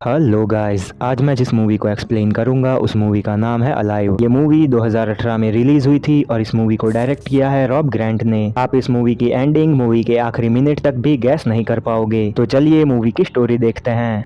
Hello guys, आज मैं जिस मूवी को एक्सप्लेन करूंगा उस मूवी का नाम है अलाइव। ये मूवी 2018 में रिलीज हुई थी और इस मूवी को डायरेक्ट किया है रॉब ग्रांट ने। आप इस मूवी की एंडिंग मूवी के आखिरी मिनट तक भी गैस नहीं कर पाओगे। तो चलिए मूवी की स्टोरी देखते हैं।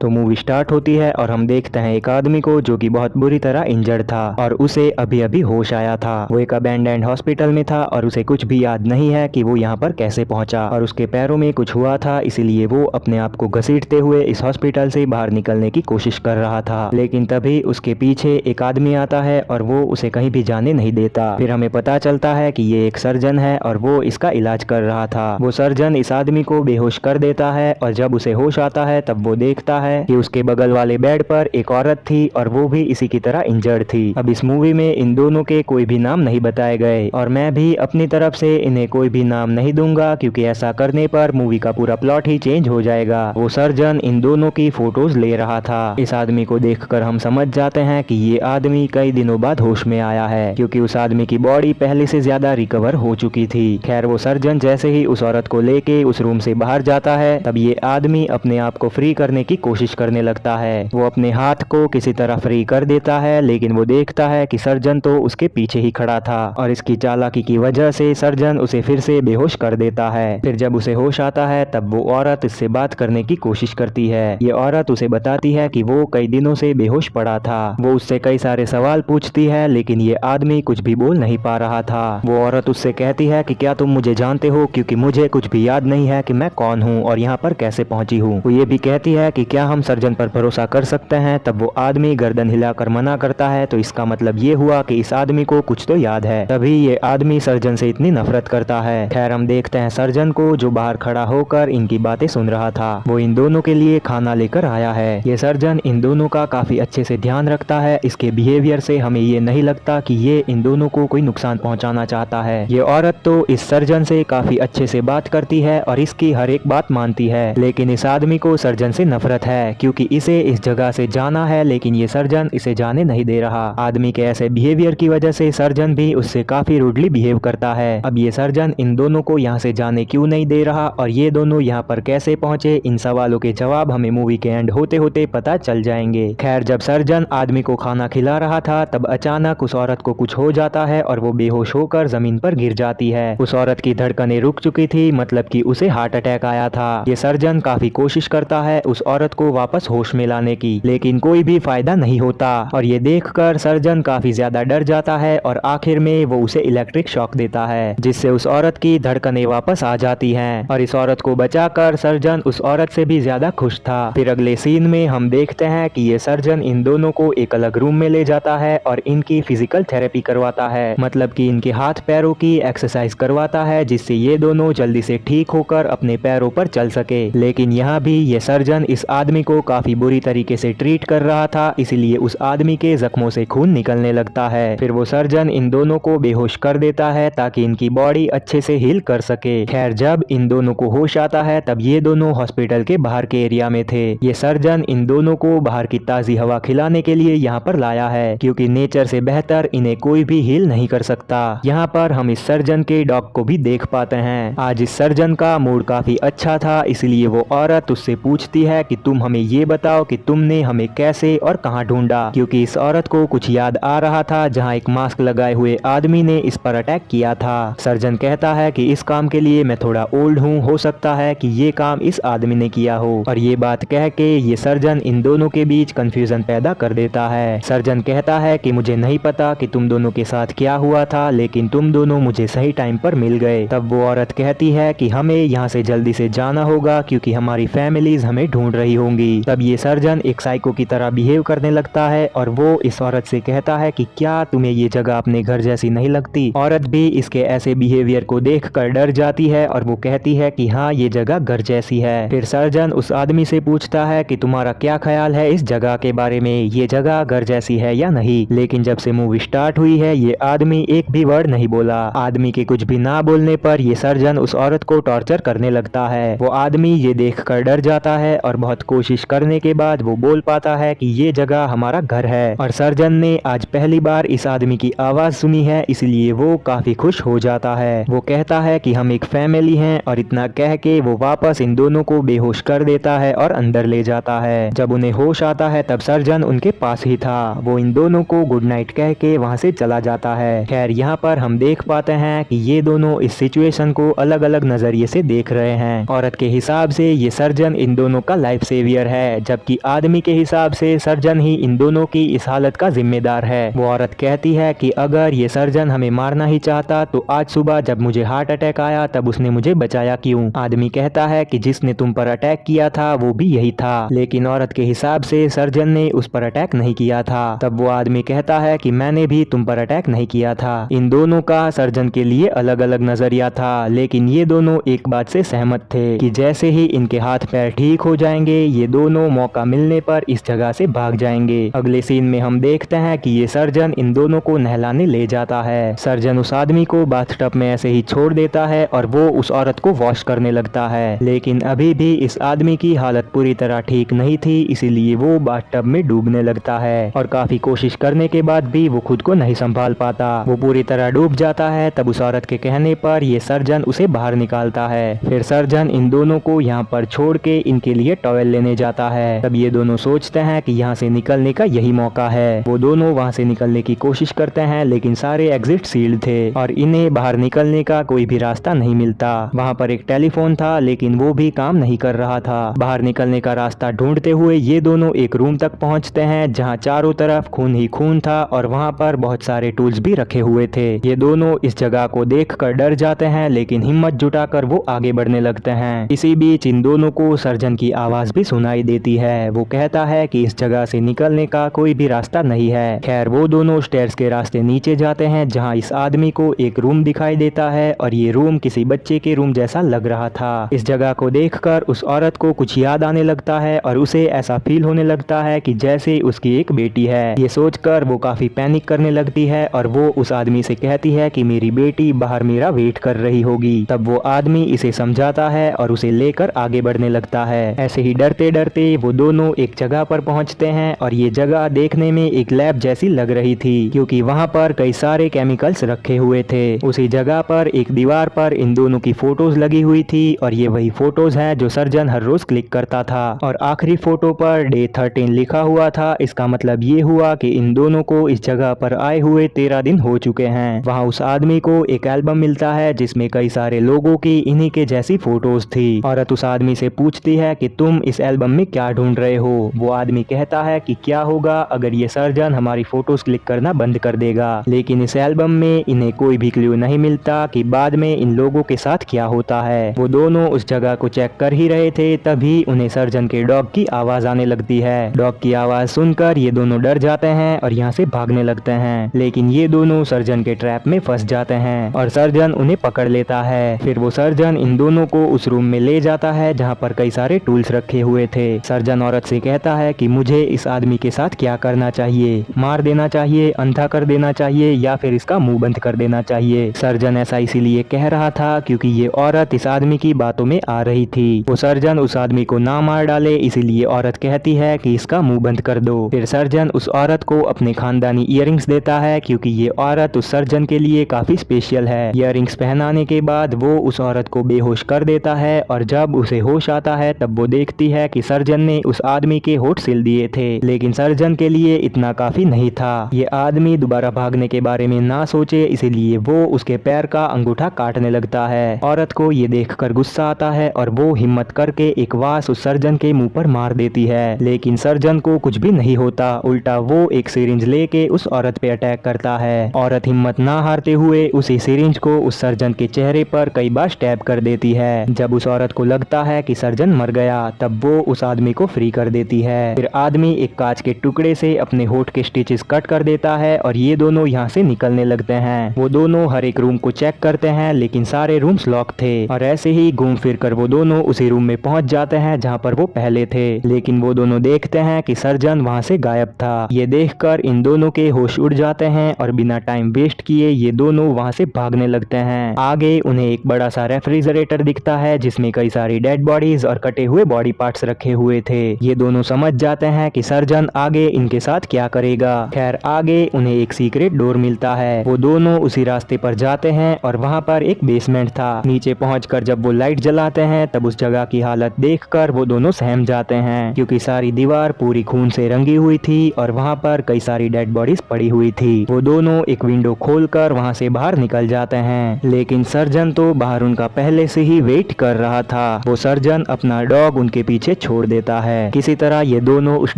तो मूवी स्टार्ट होती है और हम देखते हैं एक आदमी को जो कि बहुत बुरी तरह इंजर्ड था और उसे अभी अभी होश आया था। वो एक अबैंडन्ड हॉस्पिटल में था और उसे कुछ भी याद नहीं है कि वो यहाँ पर कैसे पहुंचा और उसके पैरों में कुछ हुआ था, इसीलिए वो अपने आप को घसीटते हुए इस हॉस्पिटल से बाहर निकलने की कोशिश कर रहा था। लेकिन तभी उसके पीछे एक आदमी आता है और वो उसे कहीं भी जाने नहीं देता। फिर हमें पता चलता है कि ये एक सर्जन है और वो इसका इलाज कर रहा था। वो सर्जन इस आदमी को बेहोश कर देता है और जब उसे होश आता है तब वो देखता है कि उसके बगल वाले बेड पर एक औरत थी और वो भी इसी की तरह इंजर्ड थी। अब इस मूवी में इन दोनों के कोई भी नाम नहीं बताए गए और मैं भी अपनी तरफ से इन्हें कोई भी नाम नहीं दूंगा, क्योंकि ऐसा करने पर मूवी का पूरा प्लॉट ही चेंज हो जाएगा। वो सर्जन इन दोनों की फोटोज ले रहा था। इस आदमी को देखकर हम समझ जाते हैं कि ये आदमी कई दिनों बाद होश में आया है, क्योंकि उस आदमी की बॉडी पहले से ज्यादा रिकवर हो चुकी थी। खैर, वो सर्जन जैसे ही उस औरत को लेके उस रूम से बाहर जाता है तब ये आदमी अपने आप को फ्री करने की कोशिश करने लगता है। वो अपने हाथ को किसी तरह फ्री कर देता है, लेकिन वो देखता है कि सर्जन तो उसके पीछे ही खड़ा था और इसकी चालाकी की वजह से सर्जन उसे फिर से बेहोश कर देता है। फिर जब उसे होश आता है तब वो औरत इससे बात करने की कोशिश करती है। ये औरत उसे बताती है कि वो कई दिनों से बेहोश पड़ा था। वो उससे कई सारे सवाल पूछती है, लेकिन ये आदमी कुछ भी बोल नहीं पा रहा था। वो औरत उससे कहती है कि क्या तुम मुझे जानते हो, क्योंकि मुझे कुछ भी याद नहीं है कि मैं कौन हूँ और यहाँ पर कैसे पहुंची हूँ। वो ये भी कहती है कि क्या हम सर्जन पर भरोसा कर सकते हैं। तब वो आदमी गर्दन हिलाकर मना करता है, तो इसका मतलब ये हुआ कि इस आदमी को कुछ तो याद है, तभी ये आदमी सर्जन से इतनी नफरत करता है। खैर, हम देखते हैं सर्जन को जो बाहर खड़ा होकर इनकी बातें सुन रहा था। वो इन दोनों के लिए खाना लेकर आया है। ये सर्जन इन दोनों का काफी अच्छे से ध्यान रखता है। इसके बिहेवियर से हमें ये नहीं लगता कि ये इन दोनों को कोई नुकसान पहुंचाना चाहता है। ये औरत तो इस सर्जन से काफी अच्छे से बात करती है और इसकी हर एक बात मानती है, लेकिन इस आदमी को सर्जन से नफरत है, क्योंकि इसे इस जगह से जाना है, लेकिन ये सर्जन इसे जाने नहीं दे रहा। आदमी के ऐसे बिहेवियर की वजह से सर्जन भी उससे काफी रूडली बिहेव करता है। अब ये सर्जन इन दोनों को यहाँ से जाने क्यों नहीं दे रहा और ये दोनों यहाँ पर कैसे पहुंचे, इन सवालों के जवाब हमें मूवी के एंड होते होते पता चल जाएंगे। खैर, जब सर्जन आदमी को खाना खिला रहा था तब अचानक उस औरत को कुछ हो जाता है और वो बेहोश होकर जमीन पर गिर जाती है। उस औरत की धड़कनें रुक चुकी थी, मतलब कि उसे हार्ट अटैक आया था। ये सर्जन काफी कोशिश करता है उस औरत को वापस होश में लाने की, लेकिन कोई भी फायदा नहीं होता और ये देखकर सर्जन काफी ज्यादा डर जाता है और आखिर में वो उसे इलेक्ट्रिक शॉक देता है, जिससे उस औरत की धड़कनें वापस आ जाती हैं और इस औरत को बचाकर सर्जन उस औरत से भी ज्यादा खुश था। फिर अगले सीन में हम देखते हैं कि ये सर्जन इन दोनों को एक अलग रूम में ले जाता है और इनकी फिजिकल थेरेपी करवाता है, मतलब कि इनके हाथ पैरों की एक्सरसाइज करवाता है, जिससे ये दोनों जल्दी से ठीक होकर अपने पैरों पर चल सके। लेकिन यहाँ भी ये सर्जन इस आदमी को काफी बुरी तरीके से ट्रीट कर रहा था, इसीलिए उस आदमी के जख्मों से खून निकलने लगता है। फिर वो सर्जन इन दोनों को बेहोश कर देता है ताकि इनकी बॉडी अच्छे से हील कर सके। खैर, जब इन दोनों को होश आता है तब ये दोनों हॉस्पिटल के बाहर के एरिया में थे। ये सर्जन इन दोनों को बाहर की ताजी हवा खिलाने के लिए यहाँ पर लाया है, क्योंकि नेचर से बेहतर इन्हें कोई भी हील नहीं कर सकता। यहाँ पर हम इस सर्जन के डॉग को भी देख पाते हैं। आज इस सर्जन का मूड काफी अच्छा था, इसलिए वो औरत उससे पूछती है कि तुम हमें ये बताओ कि तुमने हमें कैसे और कहाँ ढूंढा, क्योंकि इस औरत को कुछ याद आ रहा था जहाँ एक मास्क लगाए हुए आदमी ने इस पर अटैक किया था। सर्जन कहता है कि इस काम के लिए मैं थोड़ा ओल्ड हूँ, हो सकता है कि ये काम इस आदमी ने किया हो। और ये बात कह के ये सर्जन इन दोनों के बीच कंफ्यूजन पैदा कर देता है। सर्जन कहता है कि मुझे नहीं पता कि तुम दोनों के साथ क्या हुआ था, लेकिन तुम दोनों मुझे सही टाइम पर मिल गए। तब वो औरत कहती है कि हमें यहाँ से जल्दी से जाना होगा, क्योंकि हमारी फैमिलीज हमें ढूंढ रही होंगी। तब ये सर्जन एक साइको की तरह बिहेव करने लगता है और वो इस औरत से कहता है कि क्या तुम्हें ये जगह अपने घर जैसी नहीं लगती। औरत भी इसके ऐसे बिहेवियर को देखकर डर जाती है और वो कहती है कि हाँ, ये जगह घर जैसी है। फिर सर्जन उस आदमी से पूछता है कि तुम्हारा क्या ख्याल है इस जगह के बारे में, ये जगह घर जैसी है या नहीं। लेकिन जब से मूवी स्टार्ट हुई है ये आदमी एक भी वर्ड नहीं बोला। आदमी के कुछ भी ना बोलने पर ये सर्जन उस औरत को टॉर्चर करने लगता है। वो आदमी ये देखकर डर जाता है और बहुत कोशिश करने के बाद वो बोल पाता है कि ये जगह हमारा घर है और सर्जन ने आज पहली बार इस आदमी की आवाज सुनी है, इसलिए वो काफी खुश हो जाता है। वो कहता है कि हम एक फैमिली हैं और इतना कह के वो वापस इन दोनों को बेहोश कर देता है और अंदर ले जाता है। जब उन्हें होश आता है तब सर्जन उनके पास ही था। वो इन दोनों को गुड नाइट कह के वहाँ से चला जाता है। खैर यहाँ पर हम देख पाते हैं कि ये दोनों इस सिचुएशन को अलग अलग नजरिए से देख रहे हैं। औरत के हिसाब से ये सर्जन इन दोनों का लाइफ सेवियर है, जबकि आदमी के हिसाब से सर्जन ही इन दोनों की इस हालत का जिम्मेदार है। वो औरत कहती है कि अगर ये सर्जन हमें मारना ही चाहता तो आज सुबह जब मुझे हार्ट अटैक आया तब उसने मुझे बचाया क्यों? आदमी कहता है कि जिसने तुम पर अटैक किया था वो भी यही था, लेकिन औरत के हिसाब से सर्जन ने उस पर अटैक नहीं किया था। तब वो आदमी कहता है कि मैंने भी तुम पर अटैक नहीं किया था। इन दोनों का सर्जन के लिए अलग अलग नजरिया था, लेकिन ये दोनों एक बात से सहमत थे कि जैसे ही इनके हाथ पैर ठीक हो जाएंगे ये दोनों मौका मिलने पर इस जगह से भाग जाएंगे। अगले सीन में हम देखते हैं कि ये सर्जन इन दोनों को नहलाने ले जाता है। सर्जन उस आदमी को बाथटब में ऐसे ही छोड़ देता है और वो उस औरत को वॉश करने लगता है, लेकिन अभी भी इस आदमी की हालत पूरी तरह ठीक नहीं थी, इसीलिए वो बाथटब में डूबने लगता है और काफी कोशिश करने के बाद भी वो खुद को नहीं संभाल पाता। वो पूरी तरह डूब जाता है। तब उस औरत के कहने पर ये सर्जन उसे बाहर निकालता है। फिर सर्जन इन दोनों को यहाँ पर छोड़ के इनके लिए टॉवेल लेने जाता है। तब ये दोनों सोचते हैं कि यहाँ से निकलने का यही मौका है। वो दोनों वहाँ से निकलने की कोशिश करते हैं, लेकिन सारे एग्जिट सील्ड थे और इन्हें बाहर निकलने का कोई भी रास्ता नहीं मिलता। वहाँ पर एक टेलीफोन था, लेकिन वो भी काम नहीं कर रहा था। बाहर निकलने का रास्ता ढूंढते हुए ये दोनों एक रूम तक पहुँचते हैं जहाँ चारों तरफ खून ही खून था और वहाँ पर बहुत सारे टूल्स भी रखे हुए थे। ये दोनों इस जगह को देखकर डर जाते हैं, लेकिन हिम्मत जुटाकर वो आगे बढ़ने लगते हैं। इसी बीच इन दोनों को सर्जन की आवाज भी सुनाई देती है। वो कहता है कि इस जगह से निकलने का कोई भी रास्ता नहीं है। खैर वो दोनों स्टेयर्स के रास्ते नीचे जाते हैं जहाँ इस आदमी को एक रूम दिखाई देता है और ये रूम किसी बच्चे के रूम जैसा लग रहा था। इस जगह को देखकर उस औरत को कुछ याद आने लगता है और उसे ऐसा फील होने लगता है कि जैसे उसकी एक बेटी है। ये सोचकर वो काफी पैनिक करने लगती है और वो उस आदमी से कहती है कि मेरी बेटी बाहर मेरा वेट कर रही होगी। तब वो आदमी इसे समझाता है और उसे लेकर आगे बढ़ने लगता है। ऐसे ही डरते डरते वो दोनों एक जगह पर पहुंचते हैं और ये जगह देखने में एक लैब जैसी लग रही थी, क्योंकि वहाँ पर कई सारे केमिकल्स रखे हुए थे। उसी जगह पर एक दीवार पर इन दोनों की फोटोज लगी हुई थी और ये वही फोटोज हैं जो सर्जन हर रोज क्लिक करता था। और आखिरी फोटो पर डे 13 लिखा हुआ था। इसका मतलब ये हुआ कि इन दोनों को इस जगह पर आए हुए 13 दिन हो चुके हैं। वहाँ उस आदमी को एक एल्बम मिलता है जिसमें कई सारे लोगों की इन्हीं के जैसी फोटोज थी। औरत उस आदमी से पूछती है कि तुम इस एल्बम में क्या ढूंढ रहे हो? वो आदमी कहता है कि क्या होगा अगर ये सर्जन हमारी फोटोज क्लिक करना बंद कर देगा। लेकिन इस एल्बम में इन्हें कोई भी क्लू नहीं मिलता कि बाद में इन लोगों के साथ क्या होता है। वो दोनों उस जगह को चेक कर ही रहे थे, तभी उन्हें सर्जन के डॉग की आवाज आने लगती है। डॉग की आवाज सुनकर ये दोनों डर जाते हैं और यहाँ से भागने लगते हैं, लेकिन ये दोनों सर्जन के ट्रैप में फंस जाते हैं और सर्जन उन्हें पकड़ लेता है। फिर वो सर्जन इन दोनों को उस रूम में ले जाता है जहाँ पर कई सारे टूल्स रखे हुए थे। सर्जन औरत से कहता है कि मुझे इस आदमी के साथ क्या करना चाहिए, मार देना चाहिए, अंधा कर देना चाहिए या फिर इसका मुंह बंद कर देना चाहिए। सर्जन ऐसा इसीलिए कह रहा था क्योंकि ये औरत इस आदमी की बातों में आ रही थी। वो सर्जन उस आदमी को ना मार डाले, इसीलिए औरत कहती है कि इसका मुंह बंद कर दो। फिर सर्जन उस औरत को अपने खानदानी इयररिंग्स देता है क्योंकि ये औरत उस सर्जन के लिए काफी स्पेशल है। इयररिंग्स पहनाने के बाद वो उस औरत को बेहोश कर देता है और जब उसे होश आता है तब वो देखती है कि सर्जन ने उस आदमी के होठ सिल दिए थे, लेकिन सर्जन के लिए इतना काफी नहीं था। ये आदमी दोबारा भागने के बारे में ना सोचे, इसीलिए वो उसके पैर का अंगूठा काटने लगता है। औरत को ये देखकर गुस्सा आता है और वो हिम्मत करके एक वास उस सर्जन के मुंह पर मार देती है, लेकिन सर्जन को कुछ भी नहीं होता। उल्टा वो एक सिरिंज लेके उस औरत पे अटैक करता है। औरत हिम्मत ना हारते हुए उसी सिरिंज को उस सर्जन के चेहरे पर कई बार स्टैब कर देती है। जब उस औरत को लगता है कि सर्जन मर गया तब वो उस आदमी को फ्री कर देती है। फिर आदमी एक कांच के टुकड़े से अपने होठ के स्टिचेस कट कर देता है और ये दोनों यहाँ से निकलने लगते हैं। वो दोनों हर एक रूम को चेक करते हैं, लेकिन सारे रूम्स लॉक थे और ऐसे ही घूम फिर कर वो दोनों उसी रूम में पहुंच जाते हैं जहाँ पर वो पहले थे। लेकिन वो दोनों देखते हैं कि सर्जन वहाँ से गायब था। ये देखकर इन दोनों के होश उड़ जाते हैं और बिना टाइम वेस्ट किए ये दोनों वहाँ से भागने लगते हैं। आगे उन्हें एक बड़ा सा रेफ्रिजरेटर दिखता है जिसमें कई सारी डेड बॉडीज और कटे हुए बॉडी पार्ट्स रखे हुए थे। ये दोनों समझ जाते हैं कि सर्जन आगे इनके साथ क्या करेगा। खैर आगे उन्हें एक सीक्रेट डोर मिलता है। वो दोनों उसी रास्ते पर जाते हैं और वहाँ पर एक बेसमेंट था। नीचे पहुंचकर जब वो लाइट जलाते हैं तब उस जगह की हालत देखकर वो दोनों सहम जाते हैं, क्योंकि सारी दीवार पूरी खून से रंगी हुई थी और वहाँ पर कई सारी डेड बॉडीज पड़ी हुई थी। वो दोनों एक विंडो खोलकर वहाँ से बाहर निकल जाते हैं, लेकिन सर्जन तो बाहर उनका पहले से ही वेट कर रहा था। वो सर्जन अपना डॉग उनके पीछे छोड़ देता है। किसी तरह ये दोनों उस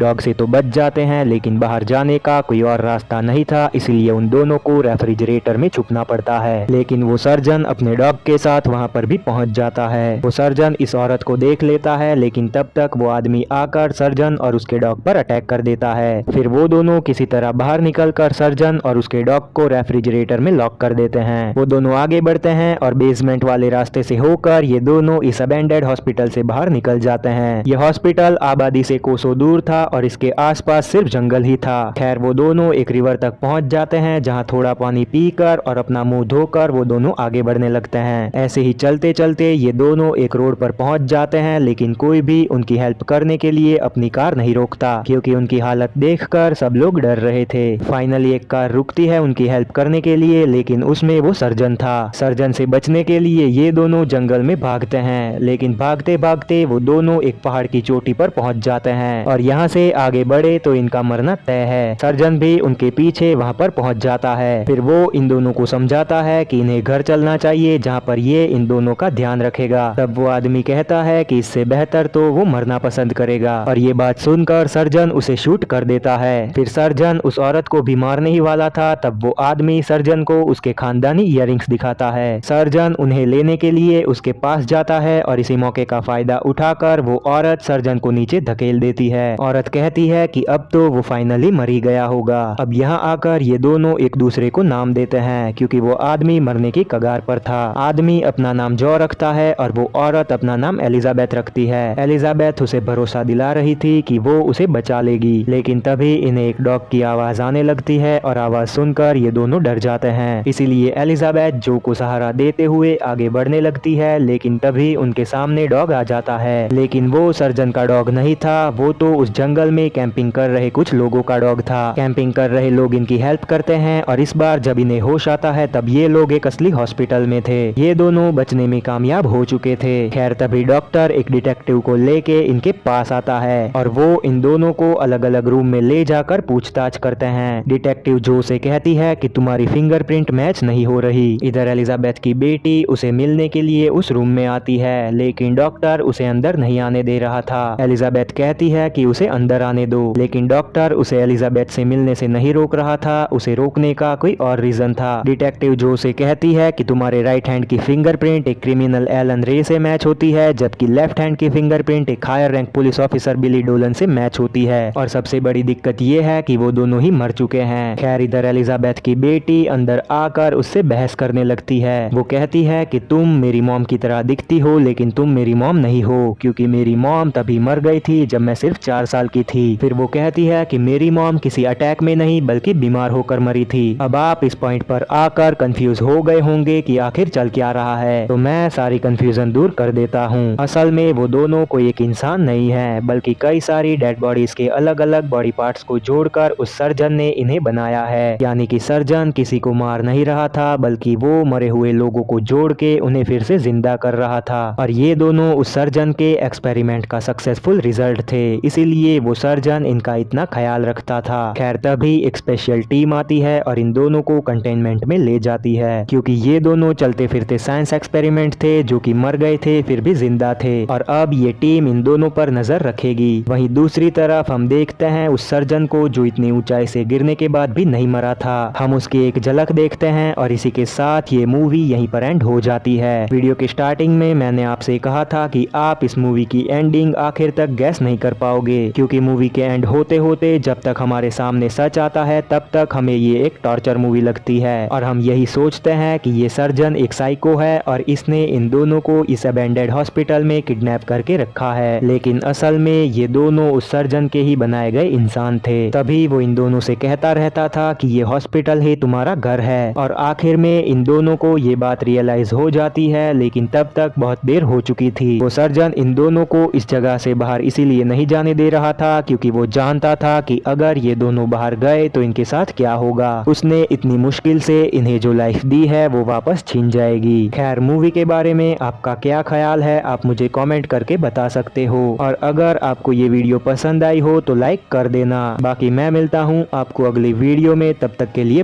डॉग से तो बच जाते हैं, लेकिन बाहर जाने का कोई और रास्ता नहीं था, इसलिए उन दोनों को रेफ्रिजरेटर में छुपना पड़ता है। लेकिन वो सर्जन अपने डॉग के साथ वहाँ पर भी पहुँच जाता है। वो सर्जन इस औरत को देख लेता है, लेकिन तब तक वो आदमी आकर सर्जन और उसके डॉग पर अटैक कर देता है। फिर वो दोनों किसी तरह बाहर निकलकर सर्जन और उसके डॉग को रेफ्रिजरेटर में लॉक कर देते हैं। वो दोनों आगे बढ़ते हैं और बेसमेंट वाले रास्ते से होकर ये दोनों इस अबैंडेड हॉस्पिटल से बाहर निकल जाते हैं। ये हॉस्पिटल आबादी से कोसों दूर था और इसके आसपास सिर्फ जंगल ही था। खैर वो दोनों एक रिवर तक पहुंच जाते हैं, जहां थोड़ा पानी पीकर और अपना मुंह धोकर वो दोनों आगे बढ़ने लगते हैं। ऐसे ही चलते चलते ये दोनों एक रोड पर पहुंच जाते हैं, लेकिन कोई भी उनकी हेल्प करने के लिए अपनी कार नहीं रोकता, क्योंकि उनकी हालत देखकर सब लोग डर रहे थे। फाइनली एक कार रुकती है उनकी हेल्प करने के लिए, लेकिन उसमें वो सर्जन था। सर्जन से बचने के लिए ये दोनों जंगल में भागते हैं, लेकिन भागते भागते वो दोनों एक पहाड़ की चोटी पर पहुंच जाते हैं और यहाँ से आगे बढ़े तो इनका मरना तय है। सर्जन भी उनके पीछे वहाँ पर पहुंच जाता है। फिर वो इन दोनों को समझाता है कि इन्हें घर चलना चाहिए, जहाँ पर ये इन दोनों का ध्यान रखेगा। तब वो आदमी कहता है कि इससे बेहतर तो वो मरना पसंद करेगा, और ये बात सुनकर सर्जन उसे शूट कर देता है। फिर सर्जन उस औरत को भी मारने ही वाला था, तब वो आदमी सर्जन को उसके खानदानी इयररिंग्स दिखाता है। सर्जन उन्हें लेने के लिए उसके पास जाता है और इसी मौके का फायदा उठाकर वो औरत सर्जन को नीचे धकेल देती है। औरत कहती है कि अब तो वो फाइनली मर ही गया होगा। अब यहाँ आकर ये दोनों एक दूसरे को नाम देते हैं, क्योंकि वो आदमी मरने की कगार पर था। आदमी अपना नाम जॉ रखता है और वो औरत अपना नाम एलिजाबेथ रखती है। एलिजाबेथ उसे भरोसा दिला रही थी कि वो उसे बचा लेगी, लेकिन तभी इन्हें एक डॉग की आवाज आने लगती है और आवाज सुनकर ये दोनों डर जाते हैं। इसीलिए एलिजाबेथ जो को सहारा देते हुए आगे बढ़ने लगती है, लेकिन तभी उनके सामने डॉग आ जाता है। लेकिन वो सर्जन का डॉग नहीं था, वो तो उस जंगल में कैंपिंग कर रहे कुछ लोगों का डॉग था। कैंपिंग कर रहे लोग इनकी हेल्प करते हैं और इस बार जब इन्हें होश आता है तब ये लोग एक असली हॉस्पिटल में थे। ये दोनों बचने में कामयाब हो चुके थे। खैर तभी डॉक्टर एक डिटेक्टिव को लेके इनके पास आता है और वो इन दोनों को अलग अलग रूम में ले जाकर पूछताछ करते हैं। डिटेक्टिव जो से कहती है कि तुम्हारी फिंगरप्रिंट मैच नहीं हो रही। इधर एलिजाबेथ की बेटी उसे मिलने के लिए उस रूम में आती है, लेकिन डॉक्टर उसे अंदर नहीं आने दे रहा था। एलिजाबेथ कहती है कि उसे अंदर आने दो, लेकिन डॉक्टर उसे एलिजाबेथ से मिलने से नहीं रोक रहा था। उसे रोकने का कोई और रीजन था। डिटेक्टिव जो से कहती है कि तुम्हारे राइट हैंड की फिंगरप्रिंट एक क्रिमिनल एलन रे से मैच होती है, जबकि लेफ्ट हैंड की फिंगरप्रिंट एक हायर रैंक पुलिस ऑफिसर बिली डोलन से मैच होती है, और सबसे बड़ी दिक्कत ये है कि वो दोनों ही मर चुके हैं। खैर इधर एलिजाबेथ की बेटी अंदर आकर उससे बहस करने लगती है। वो कहती है कि तुम मेरी मॉम की तरह दिखती हो, लेकिन तुम मेरी मॉम नहीं हो, क्योंकि मेरी मॉम तभी मर गई थी जब मैं सिर्फ 4 साल की थी। फिर वो कहती है कि मेरी मॉम किसी अटैक में नहीं बल्कि बीमार होकर मरी थी। अब आप इस पॉइंट पर आकर कंफ्यूज हो गए होंगे कि आखिर चल क्या रहा है, तो मैं सारी कंफ्यूजन दूर कर देता हूँ। असल में वो दोनों कोई एक इंसान नहीं है, बल्कि कई सारी डेड बॉडीज के अलग अलग बॉडी पार्ट्स को जोड़कर उस सर्जन ने इन्हें बनाया है। यानी कि सर्जन किसी को मार नहीं रहा था, बल्कि वो मरे हुए लोगों को जोड़ के उन्हें फिर से जिंदा कर रहा था, और ये दोनों उस सर्जन के एक्सपेरिमेंट का सक्सेसफुल रिजल्ट थे। इसीलिए वो सर्जन इनका इतना ख्याल रखता था। खैर तभी एक स्पेशल टीम आती है और इन दोनों को कंटेनमेंट में ले जाती है, क्योंकि ये दोनों चलते फिरते साइंस एक्सपेरिमेंट थे जो कि मर गए थे फिर भी जिंदा थे, और अब ये टीम इन दोनों पर नजर रखेगी। वहीं दूसरी तरफ हम देखते हैं उस सर्जन को जो इतनी ऊंचाई से गिरने के बाद भी नहीं मरा था। हम उसकी एक झलक देखते हैं और इसी के साथ ये मूवी यहीं पर एंड हो जाती है। वीडियो के स्टार्टिंग में मैंने आपसे कहा था कि आप इस मूवी की एंडिंग आखिर तक गैस नहीं कर पाओगे, क्योंकि मूवी के एंड होते होते जब तक हमारे सामने सच आता है तब तक हमें ये एक टॉर्चर मूवी लगती है, और हम यही सोचते हैं कि ये सर्जन एक साइको है और इसने इन दोनों को इस अबैंडेड हॉस्पिटल में किडनैप करके रखा है। लेकिन असल में ये दोनों उस सर्जन के ही बनाए गए इंसान थे। तभी वो इन दोनों से कहता रहता था कि ये हॉस्पिटल ही तुम्हारा घर है, और आखिर में इन दोनों को ये बात रियलाइज हो जाती है, लेकिन तब तक बहुत देर हो चुकी थी। वो सर्जन इन दोनों को इस जगह से बाहर इसीलिए नहीं जाने दे रहा था क्योंकि वो जानता था कि अगर ये दोनों बाहर गए तो इनके साथ क्या होगा। उसने इतनी मुश्किल से इन्हें जो लाइफ दी है वो वापस छीन जाएगी। खैर, मूवी के बारे में आपका क्या ख्याल है आप मुझे कमेंट करके बता सकते हो, और अगर आपको ये वीडियो पसंद आई हो तो लाइक कर देना। बाकी मैं मिलता हूँ आपको अगली वीडियो में, तब तक के लिए